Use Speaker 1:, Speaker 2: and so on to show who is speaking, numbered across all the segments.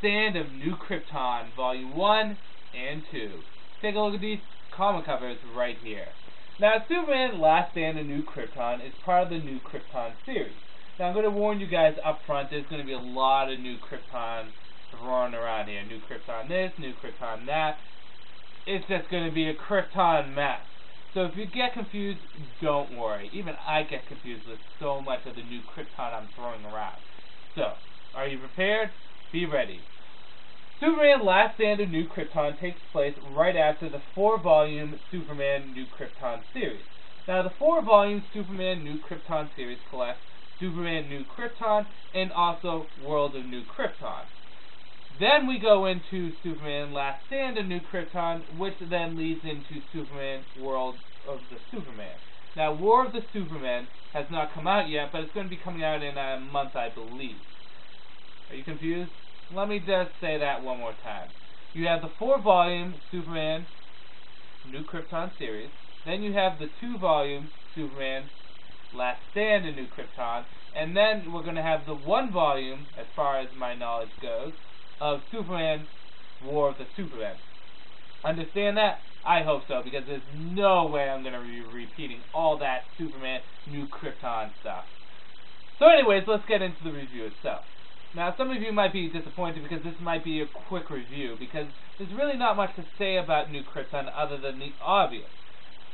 Speaker 1: Stand of New Krypton, Volume 1 and 2. Take a look at these comic covers right here. Now, Superman Last Stand of New Krypton is part of the New Krypton series. Now, I'm going to warn you guys up front, there's going to be a lot of New Krypton thrown around here. New Krypton this, New Krypton that. It's just going to be a Krypton mess. So if you get confused, don't worry. Even I get confused with so much of the new Krypton I'm throwing around. So, are you prepared? Be ready. Superman Last Stand of New Krypton takes place right after the 4-volume Superman New Krypton series. Now, the 4-volume Superman New Krypton series collects Superman New Krypton and also World of New Krypton. Then we go into Superman Last Stand of New Krypton, which then leads into Superman World of the Superman. Now, War of the Superman has not come out yet, but it's going to be coming out in a month, I believe. Are you confused? Let me just say that one more time. You have the 4-volume Superman New Krypton series. Then you have the 2-volume Superman Last Stand of New Krypton. And then we're going to have the 1-volume, as far as my knowledge goes, of Superman War of the Superman. Understand that? I hope so, because there's no way I'm going to be repeating all that Superman New Krypton stuff. So anyways, let's get into the review itself. Now, some of you might be disappointed because this might be a quick review, because there's really not much to say about New Krypton other than the obvious.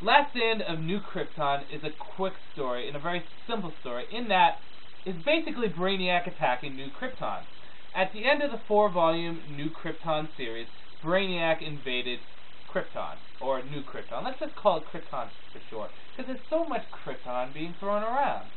Speaker 1: Last Stand of New Krypton is a quick story and a very simple story in that it's basically Brainiac attacking New Krypton. At the end of the 4-volume New Krypton series, Brainiac invaded Krypton, or New Krypton. Let's just call it Krypton for short, because there's so much Krypton being thrown around.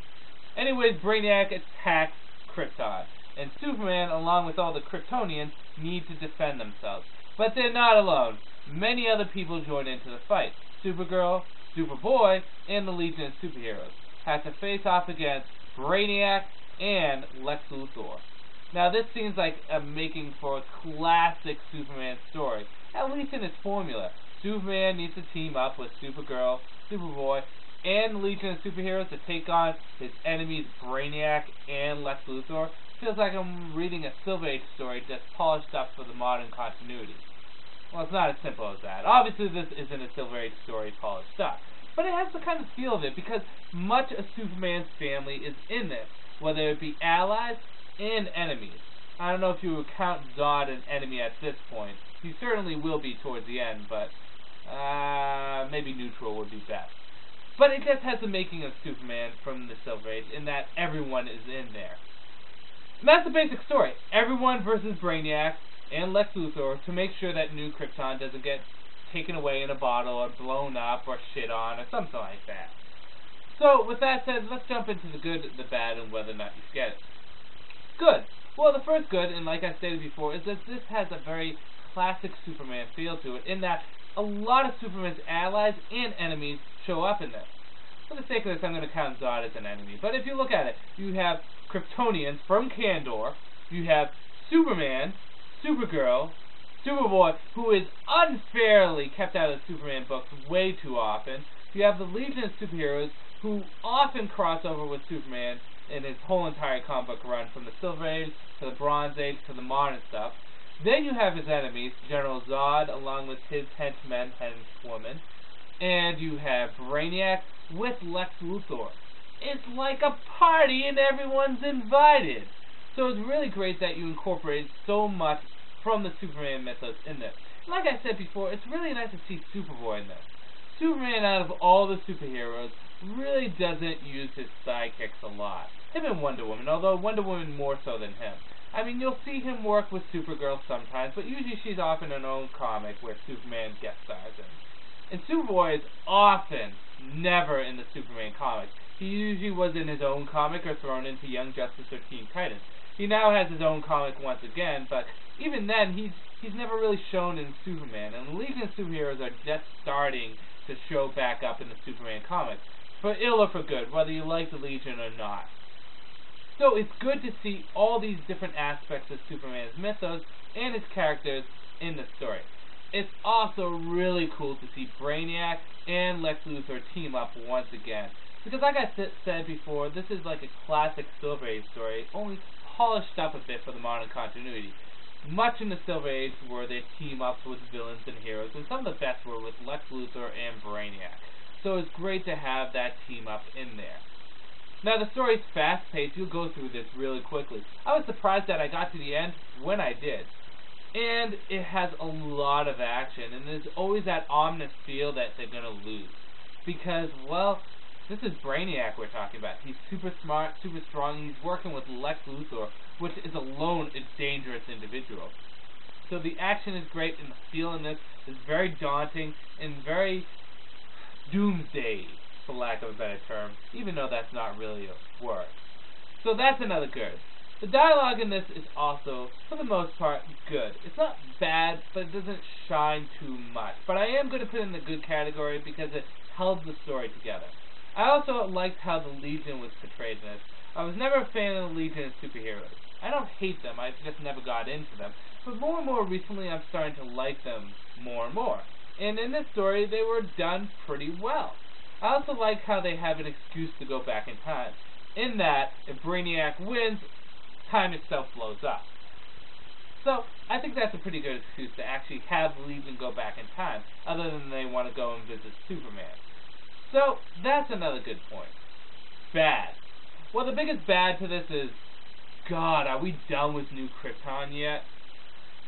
Speaker 1: Anyways, Brainiac attacks Krypton, and Superman, along with all the Kryptonians, need to defend themselves. But they're not alone. Many other people join into the fight. Supergirl, Superboy, and the Legion of Superheroes have to face off against Brainiac and Lex Luthor. Now, this seems like a making for a classic Superman story, at least in its formula. Superman needs to team up with Supergirl, Superboy, and the Legion of Superheroes to take on his enemies Brainiac and Lex Luthor. Feels like I'm reading a Silver Age story just polished up for the modern continuity. Well, it's not as simple as that. Obviously, this isn't a Silver Age story polished up, but it has the kind of feel of it because much of Superman's family is in this, whether it be allies and enemies. I don't know if you would count Zod an enemy at this point. He certainly will be towards the end, but maybe neutral would be best. But it just has the making of Superman from the Silver Age in that everyone is in there. And that's the basic story. Everyone versus Brainiac and Lex Luthor to make sure that New Krypton doesn't get taken away in a bottle or blown up or shit on or something like that. So, with that said, let's jump into the good, the bad, and whether or not you get it. Good. Well, the first good, and like I stated before, is that this has a very classic Superman feel to it, in that a lot of Superman's allies and enemies show up in this. For the sake of this, I'm going to count Zod as an enemy. But if you look at it, you have Kryptonians from Kandor, you have Superman, Supergirl, Superboy, who is unfairly kept out of the Superman books way too often. You have the Legion of Superheroes, who often cross over with Superman in his whole entire comic book run, from the Silver Age to the Bronze Age to the modern stuff. Then you have his enemies, General Zod, along with his henchmen, henchwoman, and you have Brainiac with Lex Luthor. It's like a party and everyone's invited. So it's really great that you incorporate so much from the Superman mythos in this. Like I said before, it's really nice to see Superboy in this. Superman, out of all the superheroes, really doesn't use his sidekicks a lot. Him and Wonder Woman, although Wonder Woman more so than him. I mean, you'll see him work with Supergirl sometimes, but usually she's off in her own comic where Superman guest stars in. And Superboy is often never in the Superman comics. He usually was in his own comic or thrown into Young Justice or Teen Titans. He now has his own comic once again, but even then, he's never really shown in Superman. And the Legion of Superheroes are just starting to show back up in the Superman comics, for ill or for good, whether you like the Legion or not. So it's good to see all these different aspects of Superman's mythos and his characters in the story. It's also really cool to see Brainiac and Lex Luthor team up once again. Because like I said before, this is like a classic Silver Age story, only polished up a bit for the modern continuity. much in the Silver Age were their team-ups with villains and heroes, and some of the best were with Lex Luthor and Brainiac. So it's great to have that team-up in there. Now, the story's fast-paced. You'll go through this really quickly. I was surprised that I got to the end when I did. And it has a lot of action, and there's always that ominous feel that they're going to lose. Because, well, this is Brainiac we're talking about. He's super smart, super strong. He's working with Lex Luthor, which is alone a dangerous individual. So the action is great, and the feel in this is very daunting and very doomsday, for lack of a better term, even though that's not really a word. So that's another good. The dialogue in this is also, for the most part, good. It's not bad, but it doesn't shine too much. But I am going to put it in the good category because it held the story together. I also liked how the Legion was portrayed in this. I was never a fan of the Legion as superheroes. I don't hate them, I just never got into them. But more and more recently, I'm starting to like them more and more. And in this story, they were done pretty well. I also like how they have an excuse to go back in time. In that, if Brainiac wins, time itself blows up. So, I think that's a pretty good excuse to actually have the Legion go back in time, other than they want to go and visit Superman. So, that's another good point. Bad. Well, the biggest bad to this is, God, are we done with New Krypton yet?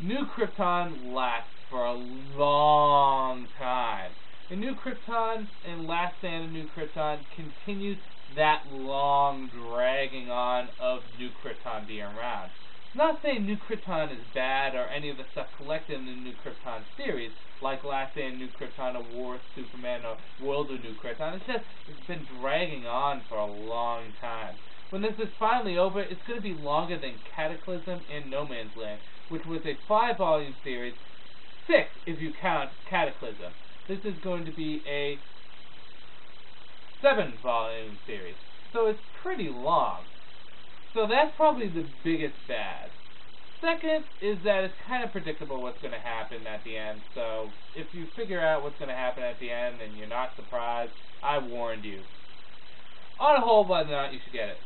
Speaker 1: New Krypton lasts for a long time. And New Krypton and Last Stand of New Krypton continues that long dragging on of New Krypton being around. Not saying New Krypton is bad or any of the stuff collected in the New Krypton series, like Last Stand of New Krypton or War with Superman or World of New Krypton. It's just, it's been dragging on for a long time. When this is finally over, it's going to be longer than Cataclysm and No Man's Land, which was a 5-volume series, 6 if you count Cataclysm. This is going to be a 7-volume series, so it's pretty long. So that's probably the biggest bad. Second is that it's kind of predictable what's going to happen at the end, so if you figure out what's going to happen at the end and you're not surprised, I warned you. On a whole, whether or not you should get it.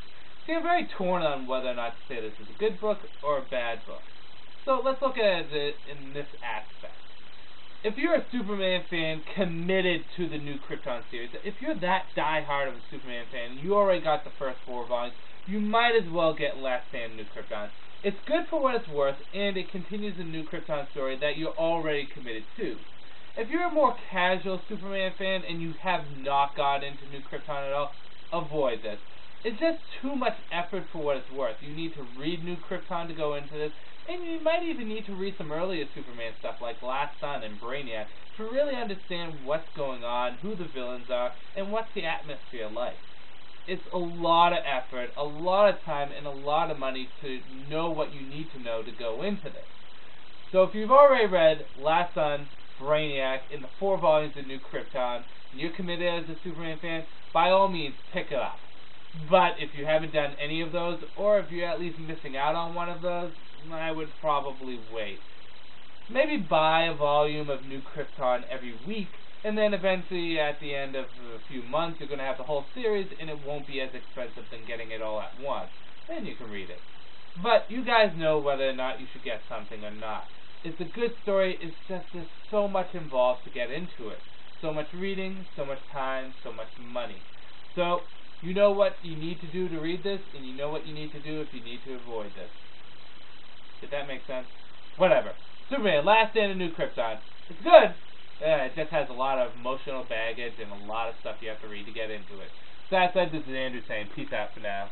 Speaker 1: See, I'm very torn on whether or not to say this is a good book or a bad book. So let's look at it in this aspect. If you're a Superman fan committed to the New Krypton series, if you're that die-hard of a Superman fan, you already got the first 4 volumes, you might as well get Last Stand New Krypton. It's good for what it's worth, and it continues the New Krypton story that you're already committed to. If you're a more casual Superman fan and you have not got into New Krypton at all, avoid this. It's just too much effort for what it's worth. You need to read New Krypton to go into this, and you might even need to read some earlier Superman stuff like Last Sun and Brainiac to really understand what's going on, who the villains are, and what's the atmosphere like. It's a lot of effort, a lot of time, and a lot of money to know what you need to know to go into this. So if you've already read Last Sun, Brainiac, and the 4 volumes of New Krypton, and you're committed as a Superman fan, by all means, pick it up. But if you haven't done any of those, or if you're at least missing out on one of those, I would probably wait. Maybe buy a volume of New Krypton every week, and then eventually at the end of a few months you're going to have the whole series, and it won't be as expensive than getting it all at once. Then you can read it. But you guys know whether or not you should get something or not. It's a good story, it's just there's so much involved to get into it. So much reading, so much time, so much money. So, you know what you need to do to read this, and you know what you need to do if you need to avoid this. Did that make sense? Whatever. Superman, Last Stand of New Krypton. It's good. It just has a lot of emotional baggage and a lot of stuff you have to read to get into it. So that said, this is Andrew saying peace out for now.